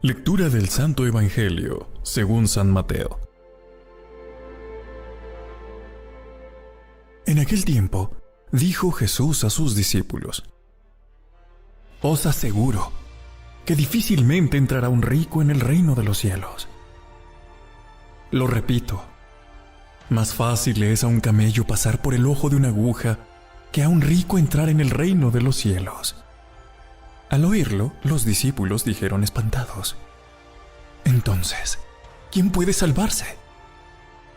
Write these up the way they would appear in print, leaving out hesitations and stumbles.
Lectura del Santo Evangelio según San Mateo. En aquel tiempo, dijo Jesús a sus discípulos: Os aseguro que difícilmente entrará un rico en el reino de los cielos. Lo repito, más fácil es a un camello pasar por el ojo de una aguja que a un rico entrar en el reino de los cielos. Al oírlo, los discípulos dijeron espantados: Entonces, ¿quién puede salvarse?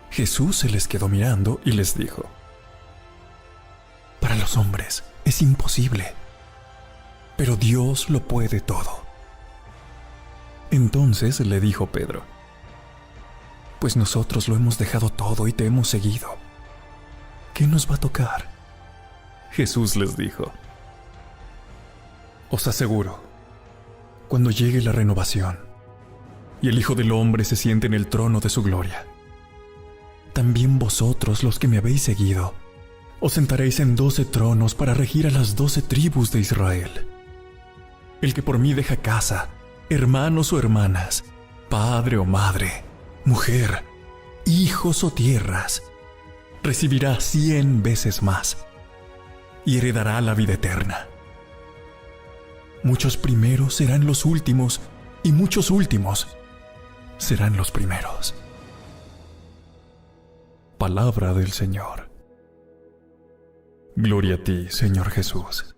Jesús se les quedó mirando y les dijo: Para los hombres es imposible, pero Dios lo puede todo. Entonces le dijo Pedro: Pues nosotros lo hemos dejado todo y te hemos seguido. ¿Qué nos va a tocar? Jesús les dijo: Os aseguro, cuando llegue la renovación y el Hijo del Hombre se siente en el trono de su gloria, también vosotros, los que me habéis seguido, os sentaréis en 12 tronos para regir a las 12 tribus de Israel. El que por mí deja casa, hermanos o hermanas, padre o madre, mujer, hijos o tierras, recibirá 100 veces más y heredará la vida eterna. Muchos primeros serán los últimos y muchos últimos serán los primeros. Palabra del Señor. Gloria a ti, Señor Jesús.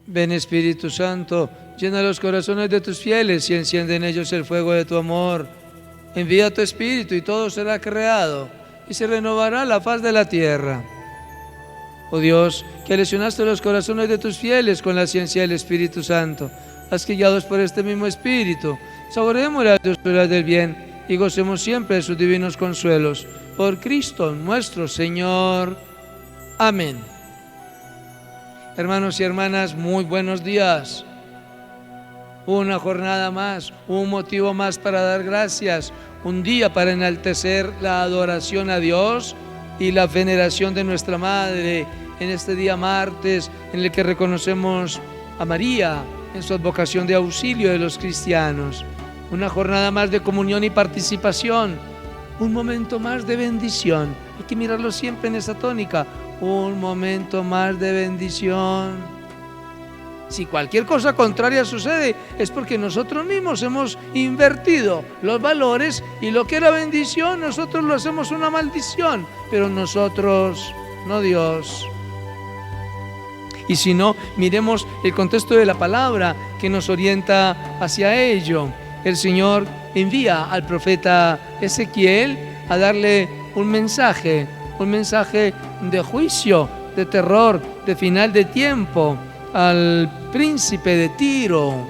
Ven, Espíritu Santo, llena los corazones de tus fieles y enciende en ellos el fuego de tu amor. Envía tu Espíritu y todo será creado y se renovará la faz de la tierra. Oh Dios, que lesionaste los corazones de tus fieles con la ciencia del Espíritu Santo, haz que guiados por este mismo Espíritu, saboreemos las dulzuras del bien y gocemos siempre de sus divinos consuelos. Por Cristo nuestro Señor. Amén. Hermanos y hermanas, muy buenos días. Una jornada más, un motivo más para dar gracias, un día para enaltecer la adoración a Dios y la veneración de nuestra Madre en este día martes en el que reconocemos a María en su advocación de auxilio de los cristianos. Una jornada más de comunión y participación, un momento más de bendición. Hay que mirarlo siempre en esa tónica, un momento más de bendición. Si cualquier cosa contraria sucede, es porque nosotros mismos hemos invertido los valores y lo que era bendición, nosotros lo hacemos una maldición, pero nosotros, no Dios. Y si no, miremos el contexto de la palabra que nos orienta hacia ello. El Señor envía al profeta Ezequiel a darle un mensaje de juicio, de terror, de final de tiempo al príncipe de Tiro,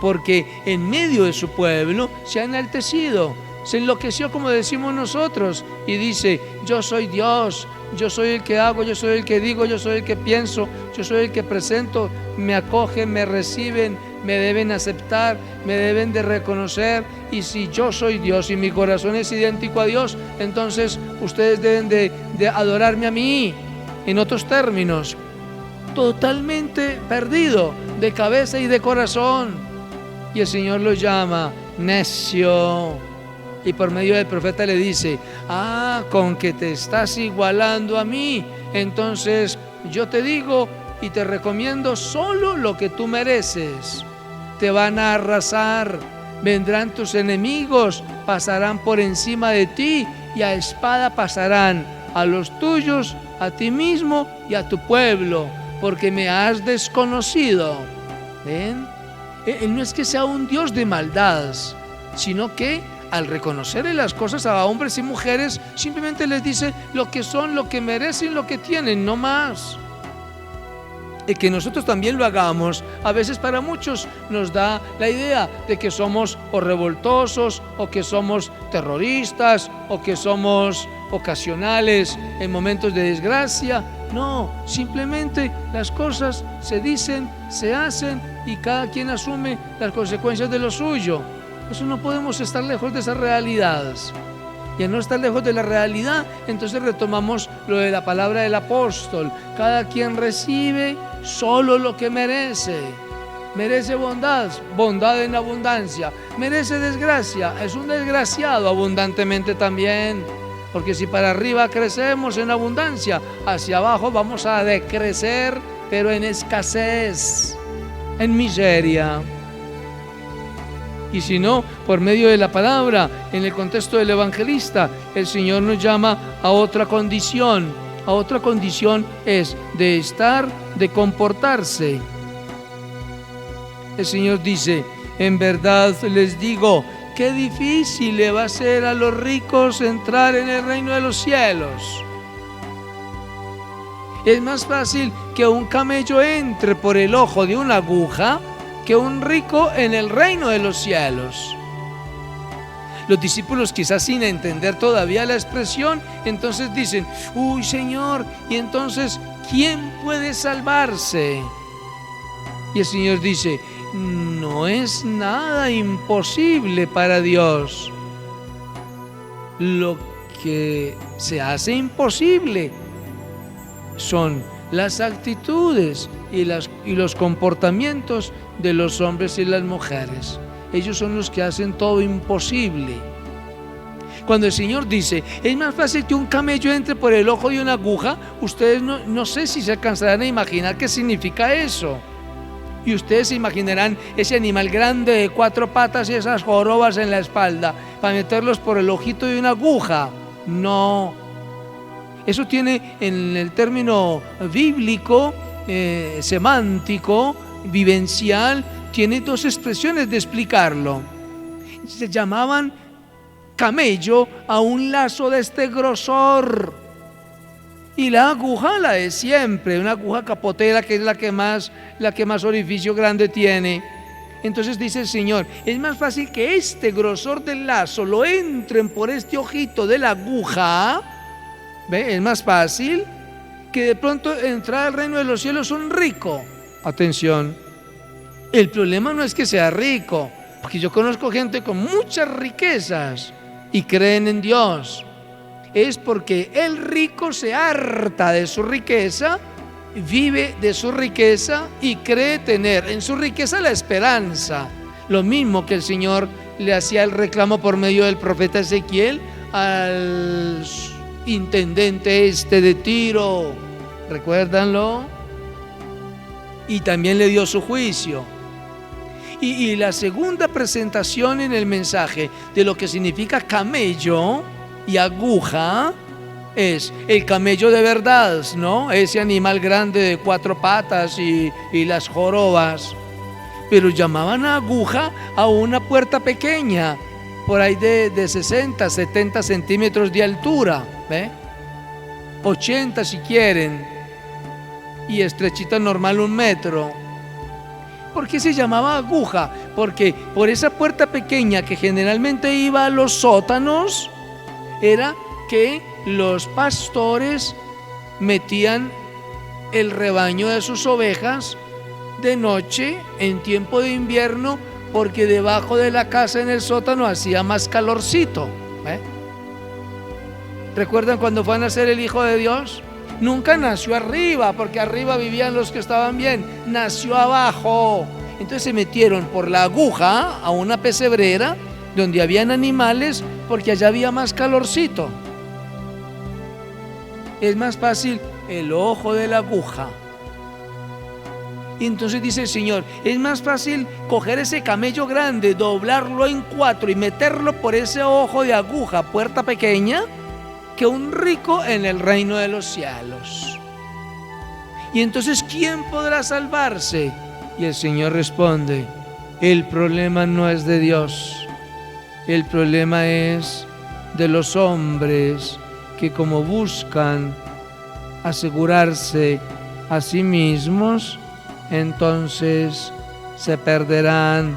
porque en medio de su pueblo se ha enaltecido, se enloqueció, como decimos nosotros, y dice: yo soy Dios, yo soy el que hago, yo soy el que digo, yo soy el que pienso, yo soy el que presento, me acogen, me reciben, me deben aceptar, me deben de reconocer, y si yo soy Dios y mi corazón es idéntico a Dios, entonces ustedes deben de adorarme a mí. En otros términos, totalmente perdido de cabeza y de corazón, y el Señor lo llama necio, y por medio del profeta le dice: con que te estás igualando a mí, entonces yo te digo y te recomiendo solo lo que tú mereces. Te van a arrasar, vendrán tus enemigos, pasarán por encima de ti y a espada pasarán a los tuyos, a ti mismo y a tu pueblo, porque me has desconocido. ¿Ven? Él no es que sea un Dios de maldad, sino que al reconocerle las cosas a hombres y mujeres, simplemente les dice lo que son, lo que merecen, lo que tienen, no más. Y que nosotros también lo hagamos, a veces para muchos nos da la idea de que somos o revoltosos, o que somos terroristas, o que somos ocasionales en momentos de desgracia. No, simplemente las cosas se dicen, se hacen y cada quien asume las consecuencias de lo suyo. Eso no podemos estar lejos de esas realidades. Y al no estar lejos de la realidad, entonces retomamos lo de la palabra del apóstol: cada quien recibe solo lo que merece. merece bondad, bondad en abundancia. Merece desgracia, es un desgraciado abundantemente también. Porque si para arriba crecemos en abundancia, hacia abajo vamos a decrecer, pero en escasez, en miseria. Y si no, por medio de la palabra, en el contexto del evangelista, el Señor nos llama a otra condición. A otra condición es de estar, de comportarse. El Señor dice: en verdad les digo, qué difícil le va a ser a los ricos entrar en el reino de los cielos. Es más fácil que un camello entre por el ojo de una aguja que un rico en el reino de los cielos. Los discípulos, quizás sin entender todavía la expresión, entonces dicen: uy, Señor, y entonces, ¿quién puede salvarse? Y el Señor dice: no es nada imposible para Dios. Lo que se hace imposible son las actitudes y los comportamientos de los hombres y las mujeres. Ellos son los que hacen todo imposible. Cuando el Señor dice: es más fácil que un camello entre por el ojo de una aguja, ustedes no sé si se alcanzarán a imaginar qué significa eso. Y ustedes se imaginarán ese animal grande de 4 patas y esas jorobas en la espalda para meterlos por el ojito de una aguja. No. Eso tiene, en el término bíblico, semántico, vivencial, tiene 2 expresiones de explicarlo. Se llamaban camello a un lazo de este grosor. Y la aguja, la de siempre, una aguja capotera, que es la que más orificio grande tiene. Entonces dice el Señor: es más fácil que este grosor del lazo lo entren por este ojito de la aguja. ¿Ve? Es más fácil que de pronto entrar al reino de los cielos un rico. Atención, el problema no es que sea rico, porque yo conozco gente con muchas riquezas y creen en Dios. Es porque el rico se harta de su riqueza, vive de su riqueza y cree tener en su riqueza la esperanza. Lo mismo que el Señor le hacía el reclamo por medio del profeta Ezequiel al intendente de Tiro. ¿Recuérdanlo? Y también le dio su juicio. Y la segunda presentación en el mensaje de lo que significa camello y aguja es el camello de verdad, ¿no? Ese animal grande de 4 patas y las jorobas. Pero llamaban a aguja a una puerta pequeña, por ahí de 60, 70 centímetros de altura, ¿ve? 80 si quieren, y estrechita normal 1 metro. ¿Por qué se llamaba aguja? Porque por esa puerta pequeña que generalmente iba a los sótanos, era que los pastores metían el rebaño de sus ovejas de noche en tiempo de invierno, porque debajo de la casa en el sótano hacía más calorcito. ¿Recuerdan cuando fue a nacer el Hijo de Dios? Nunca nació arriba, porque arriba vivían los que estaban bien, nació abajo. Entonces se metieron por la aguja a una pesebrera donde habían animales, porque allá había más calorcito. Es más fácil el ojo de la aguja. Y entonces dice el Señor: es más fácil coger ese camello grande, doblarlo en 4 y meterlo por ese ojo de aguja, puerta pequeña, que un rico en el reino de los cielos. Y entonces, ¿quién podrá salvarse? Y el Señor responde: el problema no es de Dios. El problema es de los hombres que, como buscan asegurarse a sí mismos, entonces se perderán.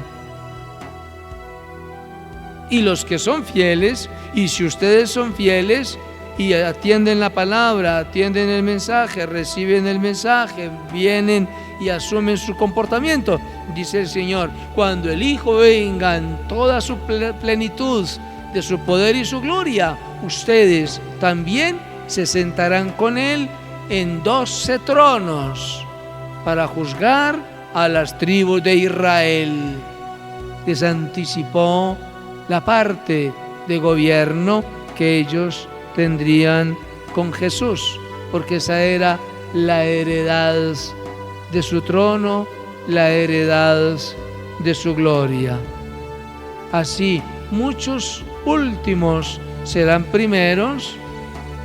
Y los que son fieles, y si ustedes son fieles y atienden la palabra, atienden el mensaje, reciben el mensaje, vienen y asumen su comportamiento, dice el Señor: cuando el Hijo venga en toda su plenitud de su poder y su gloria, ustedes también se sentarán con Él en 12 tronos para juzgar a las tribus de Israel. Les anticipó la parte de gobierno que ellos tendrían con Jesús, porque esa era la heredad de su trono, la heredad de su gloria. Así, muchos últimos serán primeros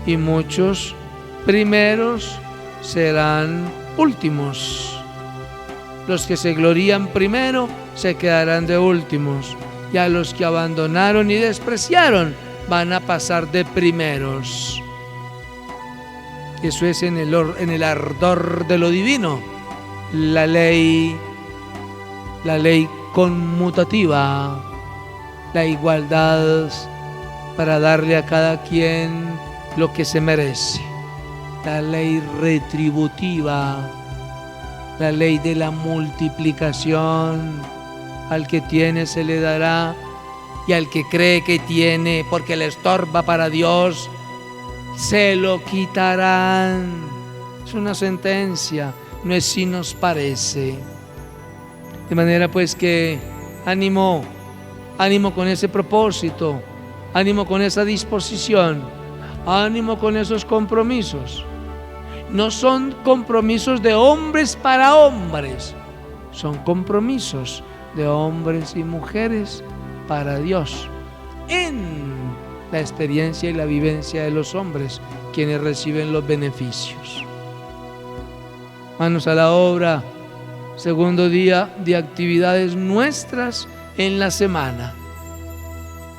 y muchos primeros serán últimos. Los que se glorían primero se quedarán de últimos, y a los que abandonaron y despreciaron van a pasar de primeros. Eso es en el ardor de lo divino, la ley conmutativa, la igualdad para darle a cada quien lo que se merece, la ley retributiva, la ley de la multiplicación. Al que tiene se le dará, y al que cree que tiene porque le estorba para Dios, se lo quitarán. Es una sentencia, no es si nos parece. De manera pues que ánimo con ese propósito, ánimo con esa disposición, ánimo con esos compromisos. No son compromisos de hombres para hombres, son compromisos de hombres y mujeres para Dios, en la experiencia y la vivencia de los hombres, quienes reciben los beneficios. Manos a la obra, segundo día de actividades nuestras en la semana.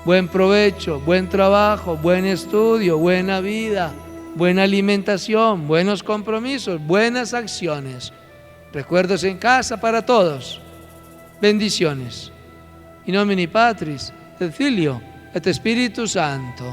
Buen provecho, buen trabajo, buen estudio, buena vida, buena alimentación, buenos compromisos, buenas acciones. Recuerdos en casa para todos. Bendiciones. In nomine Patris, et Filio, et Spiritus Sancto.